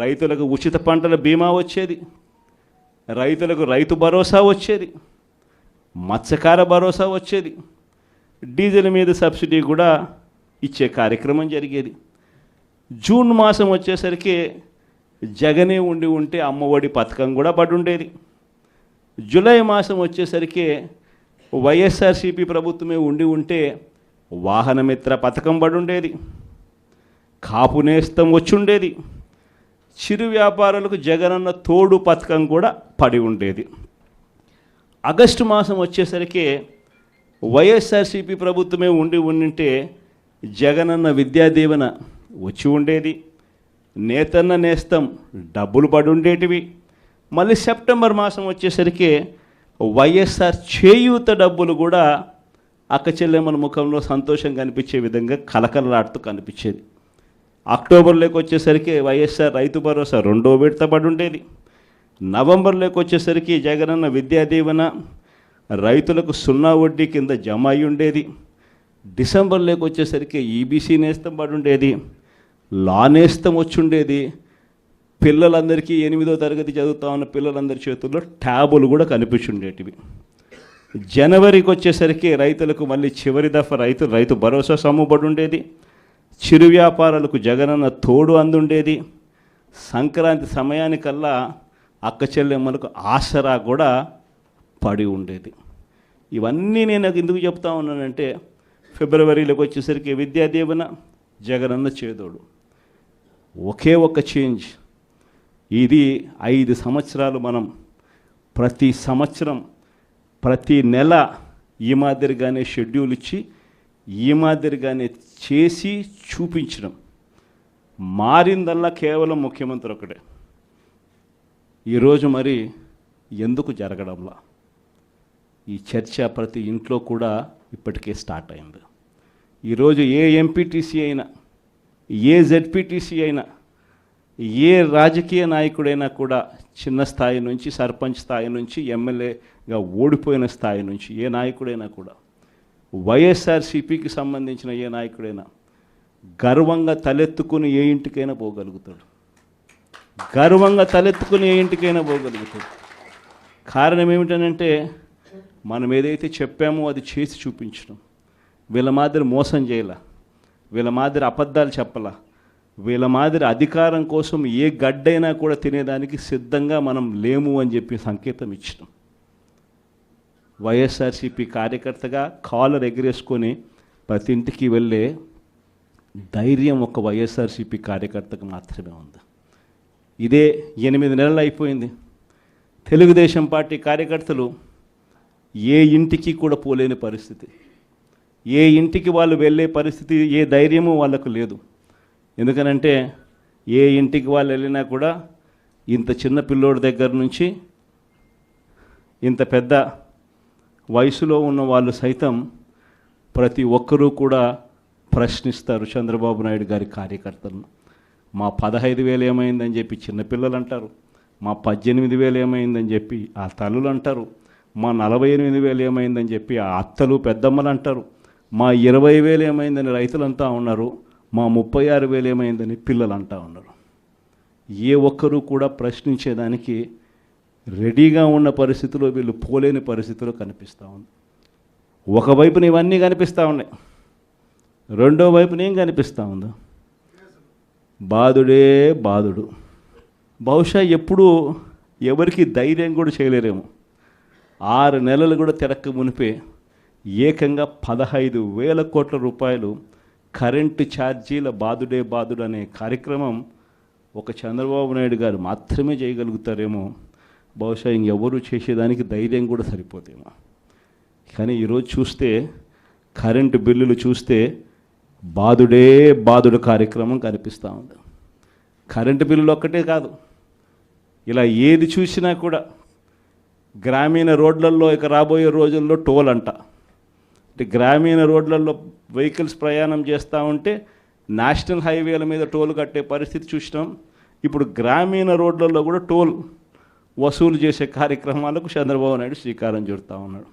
రైతులకు ఉచిత పంటల బీమా వచ్చేది, రైతులకు రైతు భరోసా వచ్చేది, మత్స్యకార భరోసా వచ్చేది, డీజిల్ మీద సబ్సిడీ కూడా ఇచ్చే కార్యక్రమం జరిగేది. జూన్ మాసం వచ్చేసరికి జగనే ఉండి ఉంటే అమ్మఒడి పథకం కూడా పడి ఉండేది. జూలై మాసం వచ్చేసరికి వైఎస్ఆర్సీపీ ప్రభుత్వమే ఉండి ఉంటే వాహనమిత్ర పథకం పడి ఉండేది, కాపు నేస్తం వచ్చి ఉండేది, చిరు వ్యాపారులకు జగనన్న తోడు పథకం కూడా పడి ఉండేది. ఆగస్టు మాసం వచ్చేసరికి వైఎస్ఆర్సీపీ ప్రభుత్వమే ఉండింటే జగనన్న విద్యాదీవెన వచ్చి ఉండేది, నేతన్న నేస్తం డబ్బులు పడి ఉండేటివి. మళ్ళీ సెప్టెంబర్ మాసం వచ్చేసరికి వైఎస్ఆర్ చేయూత డబ్బులు కూడా అక్క చెల్లెమ్మల ముఖంలో సంతోషం కనిపించే విధంగా కలకలలాడుతూ కనిపించేది. అక్టోబర్లోకి వచ్చేసరికి వైఎస్ఆర్ రైతు భరోసా 2వ విడత పడి ఉండేది. నవంబర్లోకి వచ్చేసరికి జగనన్న విద్యాదీవెన రైతులకు 0 వడ్డీ కింద జమ అయి ఉండేది. డిసెంబర్లోకి వచ్చేసరికి ఈబీసీ నేస్తం పడి ఉండేది, లా నేస్తం వచ్చి ఉండేది. పిల్లలందరికీ 8వ తరగతి చదువుతా ఉన్న పిల్లలందరి చేతుల్లో ట్యాబులు కూడా కనిపించుండేటివి. జనవరికి వచ్చేసరికి రైతులకు మళ్ళీ చివరి దఫా రైతు భరోసా సొమ్ము పడి ఉండేది, చిరు వ్యాపారాలకు జగనన్న తోడు అందుండేది. సంక్రాంతి సమయానికల్లా అక్క చెల్లెమ్మలకు ఆసరా కూడా పడి ఉండేది. ఇవన్నీ నేను ఎందుకు చెప్తా ఉన్నానంటే, ఫిబ్రవరిలోకి వచ్చేసరికి విద్యాదీవెన, జగనన్న చేదోడు, ఒకే ఒక చేంజ్. ఇది 5 సంవత్సరాలు మనం ప్రతి సంవత్సరం ప్రతి నెల ఈ మాదిరిగానే షెడ్యూల్ ఇచ్చి ఈ మాదిరిగానే చేసి చూపించడం. మారిందల్లా కేవలం ముఖ్యమంత్రి ఒకటే. ఈరోజు మరి ఎందుకు జరగడంలా ఈ చర్చ ప్రతి ఇంట్లో కూడా ఇప్పటికే స్టార్ట్ అయింది. ఈరోజు ఏ ఎంపీటీసీ అయినా, ఏ జెడ్పీటీసీ అయినా, ఏ రాజకీయ నాయకుడైనా కూడా చిన్న స్థాయి నుంచి, సర్పంచ్ స్థాయి నుంచి, ఎమ్మెల్యేగా ఓడిపోయిన స్థాయి నుంచి ఏ నాయకుడైనా కూడా, వైఎస్ఆర్సీపీకి సంబంధించిన ఏ నాయకుడైనా గర్వంగా తలెత్తుకుని ఏ ఇంటికైనా పోగలుగుతాడు. గర్వంగా తలెత్తుకుని ఏ ఇంటికైనా పోగలుగుతాడు. కారణం ఏమిటనంటే, మనం ఏదైతే చెప్పామో అది చేసి చూపించడం. వీళ్ళ మాదిరి మోసం చేయాల, వీళ్ళ మాదిరి అబద్ధాలు చెప్పాల, వీళ్ళ మాదిరి అధికారం కోసం ఏ గడ్డైనా కూడా తినేదానికి సిద్ధంగా మనం లేము అని చెప్పి సంకేతం ఇచ్చడం. వైఎస్ఆర్సీపీ కార్యకర్తగా కాలర్ ఎగరేసుకొని ప్రతి ఇంటికి వెళ్ళే ధైర్యం ఒక వైఎస్ఆర్సీపీ కార్యకర్తకు మాత్రమే ఉంది. ఇదే 8 నెలలు అయిపోయింది. తెలుగుదేశం పార్టీ కార్యకర్తలు ఏ ఇంటికి కూడా పోలేని పరిస్థితి, ఏ ఇంటికి వాళ్ళు వెళ్ళే పరిస్థితి, ఏ ధైర్యము వాళ్ళకు లేదు. ఎందుకనంటే ఏ ఇంటికి వాళ్ళు వెళ్ళినా కూడా ఇంత చిన్న పిల్లోడి దగ్గర నుంచి ఇంత పెద్ద వయసులో ఉన్న వాళ్ళు సైతం ప్రతి ఒక్కరూ కూడా ప్రశ్నిస్తారు చంద్రబాబు నాయుడు గారి కార్యకర్తలను. మా 15,000 ఏమైందని చెప్పి చిన్నపిల్లలు అంటారు, మా 18,000 ఏమైందని చెప్పి ఆ తల్లులు అంటారు, మా 48,000 ఏమైందని చెప్పి ఆ అత్తలు పెద్దమ్మలు అంటారు, మా 20,000 ఏమైందని రైతులంతా ఉన్నారు, మా 36,000 ఏమైందని పిల్లలు అంటూ ఉన్నారు. ఏ ఒక్కరూ కూడా ప్రశ్నించేదానికి రెడీగా ఉన్న పరిస్థితిలో వీళ్ళు పోలేని పరిస్థితిలో కనిపిస్తూ ఉంది. ఒకవైపున ఇవన్నీ కనిపిస్తూ ఉన్నాయి, రెండో వైపున ఏం కనిపిస్తూ ఉందో, బాధుడే బాధుడు. బహుశా ఎప్పుడూ ఎవరికి ధైర్యం కూడా చేయలేరేమో. 6 నెలలు కూడా తిరక్క మునిపే ఏకంగా 15,000 కోట్ల రూపాయలు కరెంటు ఛార్జీల బాధుడే బాధుడు అనే కార్యక్రమం ఒక చంద్రబాబు నాయుడు గారు మాత్రమే చేయగలుగుతారేమో. బహుశా ఇంకెవరు చేసేదానికి ధైర్యం కూడా సరిపోతేమో. కానీ ఈరోజు చూస్తే కరెంటు బిల్లులు చూస్తే బాధుడే బాధుడు కార్యక్రమం కనిపిస్తూ ఉంది. కరెంటు బిల్లులు ఒక్కటే కాదు, ఇలా ఏది చూసినా కూడా గ్రామీణ రోడ్లలో ఇక రాబోయే రోజుల్లో టోల్ అంట. అంటే గ్రామీణ రోడ్లలో వెహికల్స్ ప్రయాణం చేస్తూ ఉంటే నేషనల్ హైవేల మీద టోల్ కట్టే పరిస్థితి చూసినాం. ఇప్పుడు గ్రామీణ రోడ్లలో కూడా టోల్ వసూలు చేసే కార్యక్రమాలకు చంద్రబాబు నాయుడు శ్రీకారం చుడతా ఉన్నాడు.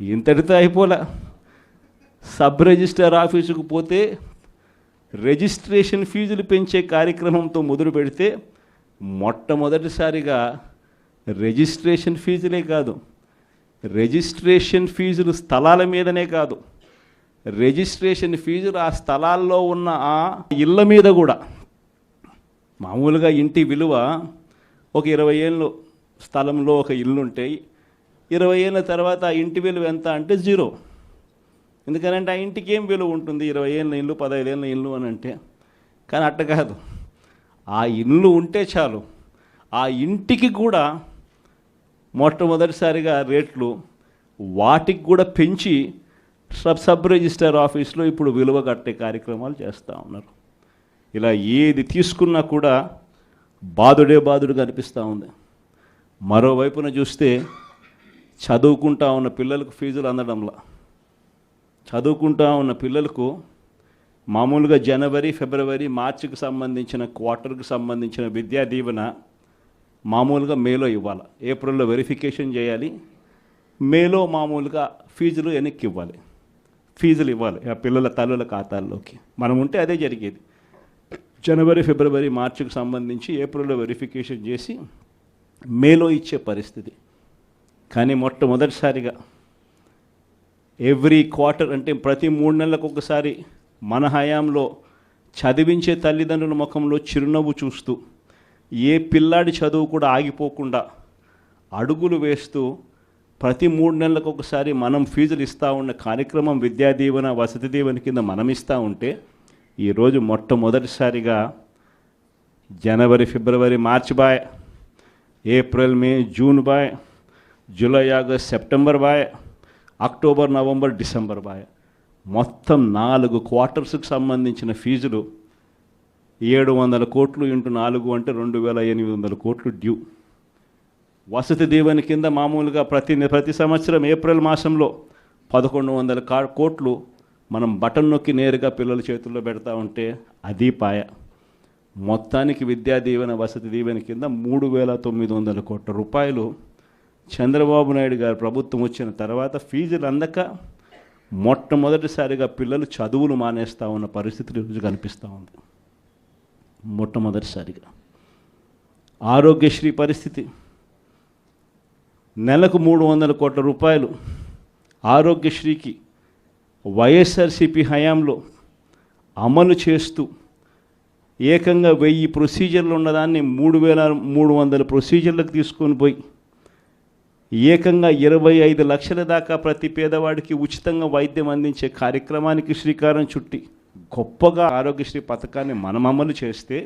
ఇంతటితో అయిపోలే, సబ్ రిజిస్టర్ ఆఫీసుకు పోతే రిజిస్ట్రేషన్ ఫీజులు పెంచే కార్యక్రమంతో మొదలు పెడితే మొట్టమొదటిసారిగా రిజిస్ట్రేషన్ ఫీజులే కాదు, రిజిస్ట్రేషన్ ఫీజులు స్థలాల మీదనే కాదు, రిజిస్ట్రేషన్ ఫీజులు ఆ స్థలాల్లో ఉన్న ఆ ఇళ్ళ మీద కూడా. మామూలుగా ఇంటి విలువ ఒక 20 ఏళ్ళు స్థలంలో ఒక ఇల్లు ఉంటాయి, 20 ఏళ్ళ తర్వాత ఆ ఇంటి విలువ ఎంత అంటే 0. ఎందుకనంటే ఆ ఇంటికి ఏం విలువ ఉంటుంది, 20 ఏళ్ళ ఇల్లు 15 ఏళ్ళ ఇల్లు అని అంటే. కానీ అట్ట కాదు, ఆ ఇల్లు ఉంటే చాలు, ఆ ఇంటికి కూడా మొట్టమొదటిసారిగా రేట్లు వాటికి కూడా పెంచి సబ్ రిజిస్టర్ ఆఫీస్లో ఇప్పుడు విలువ కట్టే కార్యక్రమాలు చేస్తూ ఉన్నారు. ఇలా ఏది తీసుకున్నా కూడా బాధుడుగా అనిపిస్తూ ఉంది. మరోవైపున చూస్తే చదువుకుంటా ఉన్న పిల్లలకు ఫీజులు అందడంలా, చదువుకుంటా ఉన్న పిల్లలకు మామూలుగా జనవరి, ఫిబ్రవరి, మార్చికి సంబంధించిన క్వార్టర్కి సంబంధించిన విద్యా దీవెన మామూలుగా మేలో ఇవ్వాలి, ఏప్రిల్లో వెరిఫికేషన్ చేయాలి, మేలో మామూలుగా ఫీజులు వెనక్కి ఇవ్వాలి, ఫీజులు ఇవ్వాలి ఆ పిల్లల తల్లుల ఖాతాల్లోకి. మనం ఉంటే అదే జరిగేది. జనవరి, ఫిబ్రవరి, మార్చికి సంబంధించి ఏప్రిల్లో వెరిఫికేషన్ చేసి మేలో ఇచ్చే పరిస్థితి. కానీ మొట్టమొదటిసారిగా ఎవ్రీ క్వార్టర్ అంటే ప్రతి 3 నెలలకు ఒకసారి మన హయాంలో చదివించే తల్లిదండ్రుల ముఖంలో చిరునవ్వు చూస్తూ, ఏ పిల్లాడి చదువు కూడా ఆగిపోకుండా అడుగులు వేస్తూ ప్రతి 3 నెలలకు ఒకసారి మనం ఫీజులు ఇస్తూ ఉన్న కార్యక్రమం విద్యా దీవెన, వసతి దీవెన కింద మనం ఇస్తూ ఉంటే, ఈరోజు మొట్టమొదటిసారిగా జనవరి, ఫిబ్రవరి, మార్చి బాయ్, ఏప్రిల్, మే, జూన్ బాయ్, జూలై, ఆగస్ట్, సెప్టెంబర్ బాయ్, అక్టోబర్, నవంబర్, డిసెంబర్ బాయ్, మొత్తం 4 క్వార్టర్స్కి సంబంధించిన ఫీజులు 700 కోట్లు ఇంటూ 4 అంటే 2800 కోట్లు డ్యూ. వసతి దీవెన కింద మామూలుగా ప్రతి సంవత్సరం ఏప్రిల్ మాసంలో 1100 కోట్లు మనం బటన్ నొక్కి నేరుగా పిల్లల చేతుల్లో పెడతా ఉంటే అది పాయ. మొత్తానికి విద్యా దీవెన, వసతి దీవెన కింద 3900 కోట్ల రూపాయలు చంద్రబాబు నాయుడు గారు ప్రభుత్వం వచ్చిన తర్వాత ఫీజులు అందక మొట్టమొదటిసారిగా పిల్లలు చదువులు మానేస్తూ ఉన్న పరిస్థితి ఈరోజు కనిపిస్తూ ఉంది. మొట్టమొదటిసారిగా ఆరోగ్యశ్రీ పరిస్థితి, నెలకు 300 కోట్ల రూపాయలు ఆరోగ్యశ్రీకి వైఎస్ఆర్సీపీ హయాంలో అమలు చేస్తూ ఏకంగా 1000 ప్రొసీజర్లు ఉన్నదాన్ని 3300 ప్రొసీజర్లకు తీసుకొని పోయి ఏకంగా 25 లక్షల దాకా ప్రతి పేదవాడికి ఉచితంగా వైద్యం అందించే కార్యక్రమానికి శ్రీకారం చుట్టి గొప్పగా ఆరోగ్యశ్రీ పథకాన్ని మనం అమలు చేస్తే,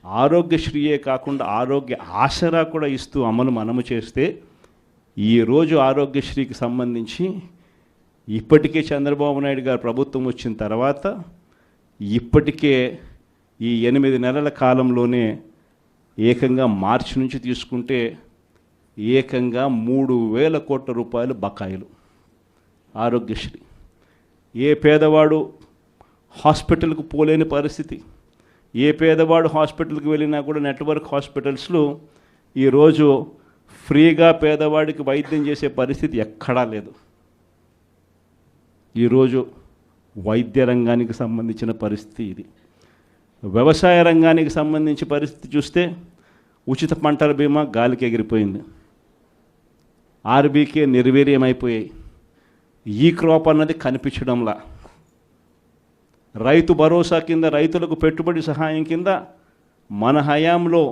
ఆరోగ్యశ్రీయే కాకుండా ఆరోగ్య ఆసరా కూడా ఇస్తూ మనము చేస్తే, ఈరోజు ఆరోగ్యశ్రీకి సంబంధించి ఇప్పటికే చంద్రబాబు నాయుడు గారు ప్రభుత్వం వచ్చిన తర్వాత ఇప్పటికే ఈ 8 నెలల కాలంలోనే ఏకంగా మార్చి నుంచి తీసుకుంటే ఏకంగా 3000 కోట్ల రూపాయలు బకాయిలు ఆరోగ్యశ్రీ. ఏ పేదవాడు హాస్పిటల్కు పోలేని పరిస్థితి, ఏ పేదవాడు హాస్పిటల్కి వెళ్ళినా కూడా నెట్వర్క్ హాస్పిటల్స్లో ఈరోజు ఫ్రీగా పేదవాడికి వైద్యం చేసే పరిస్థితి ఎక్కడా లేదు. ఈరోజు వైద్య రంగానికి సంబంధించిన పరిస్థితి ఇది. వ్యవసాయ రంగానికి సంబంధించి పరిస్థితి చూస్తే ఉచిత పంటల బీమా గాలికి ఎగిరిపోయింది, ఆర్బీకే నిర్వీర్యమైపోయాయి, ఈ క్రాప్ అన్నది కనిపించడంలా. రైతు భరోసా కింద రైతులకు పెట్టుబడి సహాయం కింద మన హయాంలో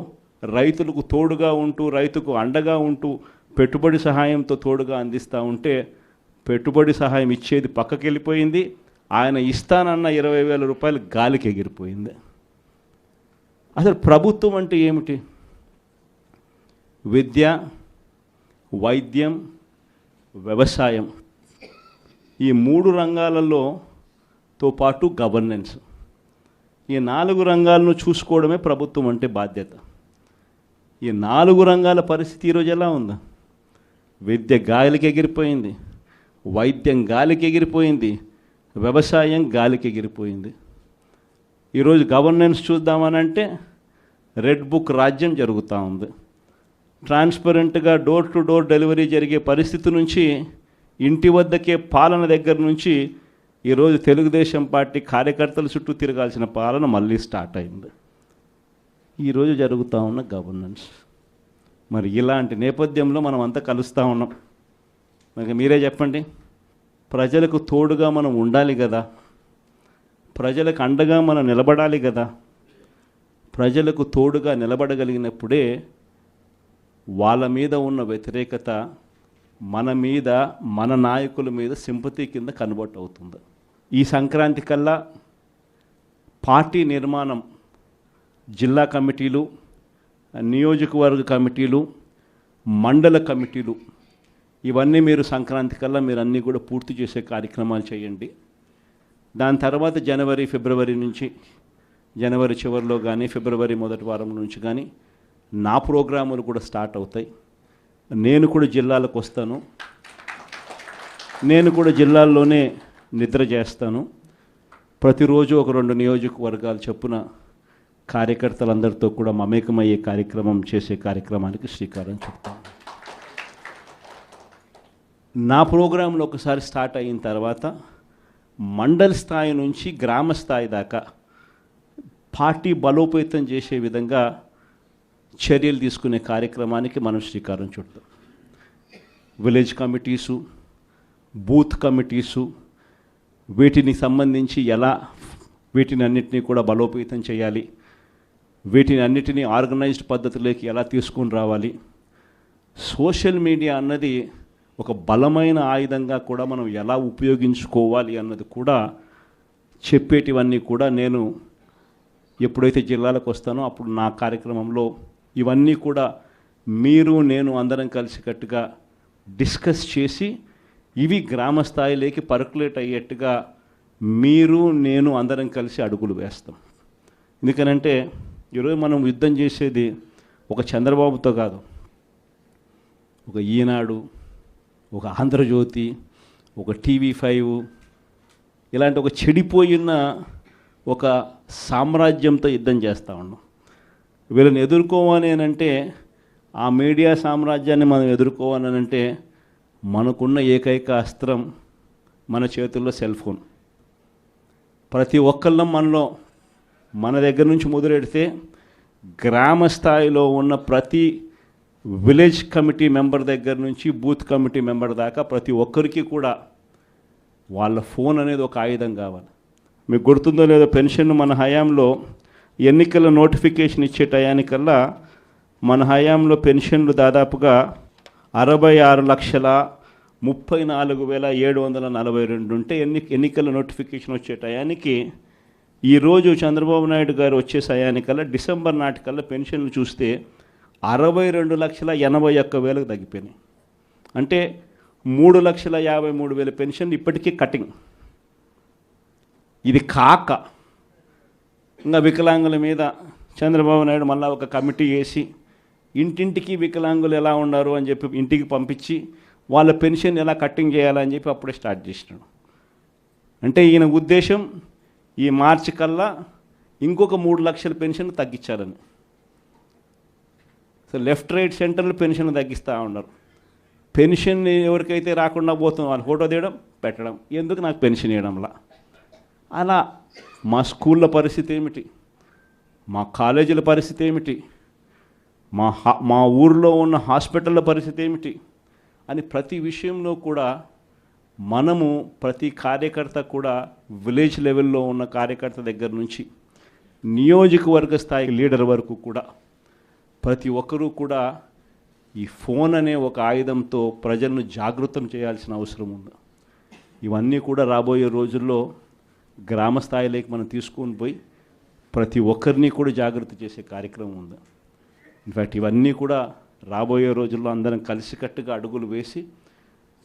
రైతులకు తోడుగా ఉంటూ, రైతుకు అండగా ఉంటూ పెట్టుబడి సహాయంతో తోడుగా అందిస్తూ ఉంటే పెట్టుబడి సహాయం ఇచ్చేది పక్కకి వెళ్ళిపోయింది. ఆయన ఇస్తానన్న 20,000 రూపాయలు గాలికి ఎగిరిపోయింది. అసలు ప్రభుత్వం అంటే ఏమిటి? విద్య, వైద్యం, వ్యవసాయం, ఈ 3 రంగాలతో పాటు గవర్నెన్స్, ఈ 4 రంగాలను చూసుకోవడమే ప్రభుత్వం అంటే బాధ్యత. ఈ 4 రంగాల పరిస్థితి ఈరోజు ఎలా ఉందా? విద్య గాలికి ఎగిరిపోయింది, వైద్యం గాలికి ఎగిరిపోయింది, వ్యవసాయం గాలికి ఎగిరిపోయింది. ఈరోజు గవర్నెన్స్ చూద్దామనంటే రెడ్ బుక్ రాజ్యం జరుగుతూ ఉంది. ట్రాన్స్పరెంట్గా డోర్ టు డోర్ డెలివరీ జరిగే పరిస్థితి నుంచి, ఇంటి వద్దకే పాలన దగ్గర నుంచి ఈరోజు తెలుగుదేశం పార్టీ కార్యకర్తల చుట్టూ తిరగాల్సిన పాలన మళ్ళీ స్టార్ట్ అయింది. ఈరోజు జరుగుతూ ఉన్న గవర్నెన్స్. మరి ఇలాంటి నేపథ్యంలో మనం అంతా కలుస్తూ ఉన్నాం. మరి మీరే చెప్పండి, ప్రజలకు తోడుగా మనం ఉండాలి కదా, ప్రజలకు అండగా మనం నిలబడాలి కదా. ప్రజలకు తోడుగా నిలబడగలిగినప్పుడే వాళ్ళ మీద ఉన్న వ్యతిరేకత మన మీద, మన నాయకుల మీద సింపతి కింద కన్వర్ట్ అవుతుంది. ఈ సంక్రాంతి కల్లా పార్టీ నిర్మాణం, జిల్లా కమిటీలు, నియోజకవర్గ కమిటీలు, మండల కమిటీలు, ఇవన్నీ మీరు సంక్రాంతి కల్లా మీరు అన్నీ కూడా పూర్తి చేసే కార్యక్రమాలు చేయండి. దాని తర్వాత జనవరి, ఫిబ్రవరి నుంచి, జనవరి చివరిలో కానీ ఫిబ్రవరి మొదటి వారం నుంచి కానీ నా ప్రోగ్రాములు కూడా స్టార్ట్ అవుతాయి. నేను కూడా జిల్లాలకు వస్తాను, నేను కూడా జిల్లాల్లోనే నిద్ర చేస్తాను. ప్రతిరోజు ఒక 2 నియోజకవర్గాలు చొప్పున కార్యకర్తలందరితో కూడా మమేకమయ్యే కార్యక్రమం చేసే కార్యక్రమానికి శ్రీకారం చుడతాను. నా ప్రోగ్రాంలో ఒకసారి స్టార్ట్ అయిన తర్వాత మండల స్థాయి నుంచి గ్రామ స్థాయి దాకా పార్టీ బలోపేతం చేసే విధంగా చర్యలు తీసుకునే కార్యక్రమానికి మనం శ్రీకారం చుడతాం. విలేజ్ కమిటీసు, బూత్ కమిటీసు, వీటిని సంబంధించి ఎలా వీటిని అన్నిటినీ కూడా బలోపేతం చేయాలి, వీటిని అన్నిటినీ ఆర్గనైజ్డ్ పద్ధతిలోకి ఎలా తీసుకుని రావాలి. సోషల్ మీడియా అన్నది ఒక బలమైన ఆయుధంగా కూడా మనం ఎలా ఉపయోగించుకోవాలి అన్నది కూడా చెప్పేటివన్నీ కూడా నేను ఎప్పుడైతే జిల్లాలకు వస్తానో అప్పుడు నా కార్యక్రమంలో ఇవన్నీ కూడా మీరు నేను అందరం కలిసికట్టుగా డిస్కస్ చేసి ఇవి గ్రామ స్థాయిలోకి పర్కులేట్ అయ్యేట్టుగా మీరు నేను అందరం కలిసి అడుగులు వేస్తాం. ఎందుకనంటే ఈరోజు మనం యుద్ధం చేసేది ఒక చంద్రబాబుతో కాదు, ఒక ఈనాడు, ఒక ఆంధ్రజ్యోతి, ఒక TV5 ఇలాంటి ఒక చెడిపోయిన ఒక సామ్రాజ్యంతో యుద్ధం చేస్తూ ఉన్నాం. వీళ్ళని ఎదుర్కోవాలి అంటే, ఆ మీడియా సామ్రాజ్యాన్ని మనం ఎదుర్కోవాలి అంటే మనకున్న ఏకైక అస్త్రం మన చేతుల్లో సెల్ ఫోన్. ప్రతి ఒక్కళ్ళం మనలో మన దగ్గర నుంచి మొదలెడితే గ్రామ స్థాయిలో ఉన్న ప్రతి విలేజ్ కమిటీ మెంబర్ దగ్గర నుంచి బూత్ కమిటీ మెంబర్ దాకా ప్రతి ఒక్కరికి కూడా వాళ్ళ ఫోన్ అనేది ఒక ఆయుధం కావాలి. మీకు గుర్తుందో లేదో, పెన్షన్ మన హయాంలో ఎన్నికల నోటిఫికేషన్ ఇచ్చే టయానికల్లా మన హయాంలో పెన్షన్లు దాదాపుగా 66,34,742 ఉంటే ఎన్నికల నోటిఫికేషన్ వచ్చే టయానికి ఈరోజు చంద్రబాబు నాయుడు గారు వచ్చే టయానికల్లా డిసెంబర్ నాటికల్లా పెన్షన్లు చూస్తే 62,81,000 తగ్గిపోయినాయి. అంటే 3,53,000 పెన్షన్లు ఇప్పటికీ కటింగ్. ఇది కాక ఇంకా వికలాంగుల మీద చంద్రబాబు నాయుడు మళ్ళీ ఒక కమిటీ వేసి ఇంటింటికి వికలాంగులు ఎలా ఉన్నారు అని చెప్పి ఇంటికి పంపించి వాళ్ళ పెన్షన్ ఎలా కట్టింగ్ చేయాలని చెప్పి అప్పుడే స్టార్ట్ చేసినాడు. అంటే ఈయన ఉద్దేశం ఈ మార్చి కల్లా ఇంకొక 3 లక్షల పెన్షన్ తగ్గించాలని. సో లెఫ్ట్ రైట్ సెంటర్లు పెన్షన్ తగ్గిస్తూ ఉన్నారు. పెన్షన్ ఎవరికైతే రాకుండా పోతుందో వాళ్ళు ఫోటో తీయడం పెట్టడం, ఎందుకు నాకు పెన్షన్ ఇవ్వడంలా. అలా మా స్కూళ్ళ పరిస్థితి ఏమిటి, మా కాలేజీల పరిస్థితి ఏమిటి, మా ఊరిలో ఉన్న హాస్పిటళ్ళ పరిస్థితి ఏమిటి అని ప్రతి విషయంలో కూడా మనము ప్రతి కార్యకర్త కూడా విలేజ్ లెవెల్లో ఉన్న కార్యకర్త దగ్గర నుంచి నియోజకవర్గ స్థాయి లీడర్ వరకు కూడా ప్రతి ఒక్కరూ కూడా ఈ ఫోన్ అనే ఒక ఆయుధంతో ప్రజలను జాగృతం చేయాల్సిన అవసరం ఉంది. ఇవన్నీ కూడా రాబోయే రోజుల్లో గ్రామ స్థాయిలోకి మనం తీసుకొని పోయి ప్రతి ఒక్కరిని కూడా జాగృతి చేసే కార్యక్రమం ఉంది. ఇన్ఫ్యాక్ట్ ఇవన్నీ కూడా రాబోయే రోజుల్లో అందరం కలిసికట్టుగా అడుగులు వేసి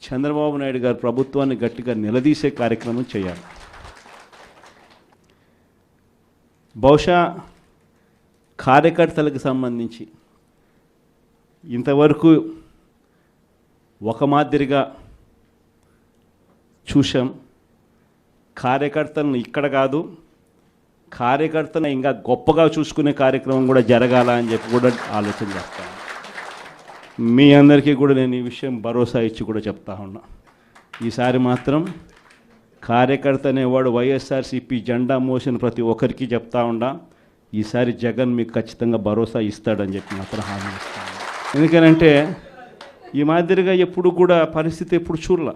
చంద్రబాబు నాయుడు గారి ప్రభుత్వాన్ని గట్టిగా నిలదీసే కార్యక్రమం చేయాలి. బహుశా కార్యకర్తలకు సంబంధించి ఇంతవరకు ఒక మాదిరిగా చూసాం. కార్యకర్తలను ఇక్కడ కాదు, కార్యకర్తలను ఇంకా గొప్పగా చూసుకునే కార్యక్రమం కూడా జరగాల అని చెప్పి కూడా ఆలోచన చేస్తాను. మీ అందరికీ కూడా నేను ఈ విషయం భరోసా ఇచ్చి కూడా చెప్తా ఉన్నా. ఈసారి మాత్రం కార్యకర్త అనేవాడు వైఎస్ఆర్సీపీ జెండా మోసిన ప్రతి ఒక్కరికి చెప్తా ఉన్నా, ఈసారి జగన్ మీకు ఖచ్చితంగా భరోసా ఇస్తాడని చెప్పి మాత్రం హామీ ఇస్తాను. ఎందుకనంటే ఈ మాదిరిగా ఎప్పుడు కూడా పరిస్థితి ఎప్పుడు చూడలా.